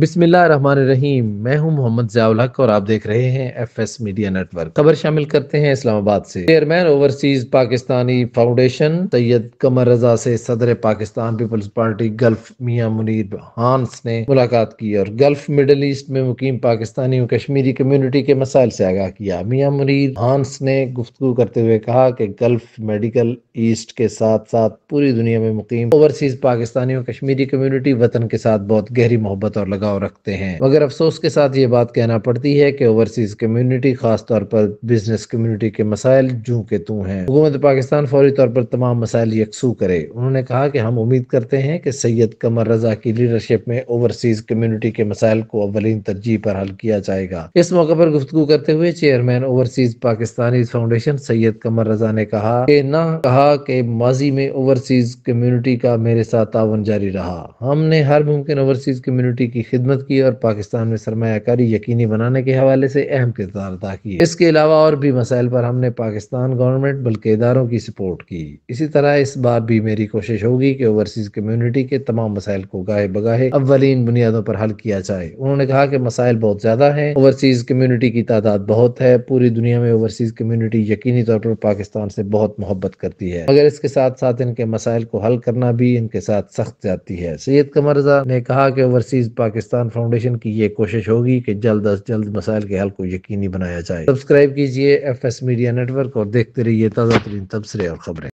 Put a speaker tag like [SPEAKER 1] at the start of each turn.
[SPEAKER 1] बिस्मिल्लाहिर्रहमानिर्रहीम। मैं हूं मोहम्मद ज़ियाउल हक और आप देख रहे हैं एफएस मीडिया नेटवर्क। खबर शामिल करते हैं इस्लामाबाद से। Chairman Overseas Pakistani Foundation Syed Qamar Raza से सदर Pakistan Peoples Party Gulf Mian Munir Hans ने मुलाकात की और गल्फ मिडल ईस्ट में मुकीम पाकिस्तानी और कश्मीरी कम्युनिटी के मसाइल से आगाह किया। मियां मुनीर हांस ने गुफ्तगू करते हुए कहा कि गल्फ मेडिकल ईस्ट के साथ साथ पूरी दुनिया में मुकीम ओवरसीज पाकिस्तानी और कश्मीरी कम्युनिटी वतन के साथ बहुत गहरी मोहब्बत और लगाव रखते हैं, मगर अफसोस के साथ ये बात कहना पड़ती है कि ओवरसीज कम्युनिटी खास तौर पर बिजनेस कम्युनिटी के मसाइल जूं के तूं हैं। हुकूमत पाकिस्तान फौरी तौर पर तमाम मसाइल यकसू करे। उन्होंने कहा कि हम उम्मीद करते हैं कि सैयद कमर रजा की लीडरशिप में ओवरसीज कम्युनिटी के मसाइल को अव्वलीन तरजीह पर हल किया जाएगा। इस मौके पर गुफ्तगू करते हुए chairman Overseas Pakistani Foundation Syed Qamar Raza ने कहा कि माजी में ओवरसीज कम्युनिटी का मेरे साथ तावन जारी रहा। हमने हर मुमकिन ओवरसीज कम्युनिटी की खिदमत की और पाकिस्तान में सरमायाकारी यकीनी बनाने के हवाले से अहम किरदार अदा किए। इसके अलावा और भी मसाइल पर हमने पाकिस्तान गवर्नमेंट बल्कि इदारों की सपोर्ट की। इसी तरह इस बार भी मेरी कोशिश होगी कि ओवरसीज कम्युनिटी के तमाम मसाइल को गाहे बगाहे अव्वलीन बुनियादों पर हल किया जाए। उन्होंने कहा कि मसाइल बहुत ज्यादा हैं, ओवरसीज कम्युनिटी की तादाद बहुत है। पूरी दुनिया में ओवरसीज कम्युनिटी यकीनी तौर पर पाकिस्तान से बहुत मोहब्बत करती है, मगर इसके साथ साथ इनके मसाइल को हल करना भी इनके साथ सख्त जाती है। सैयद कमर रजा ने कहा कि ओवरसीज पाकिस्तान फाउंडेशन की ये कोशिश होगी कि जल्द अज जल्द मसाइल के हल को यकीनी बनाया जाए। सब्सक्राइब कीजिए एफएस मीडिया नेटवर्क और देखते रहिए ताज़ा तरीन तबसरे और खबरें।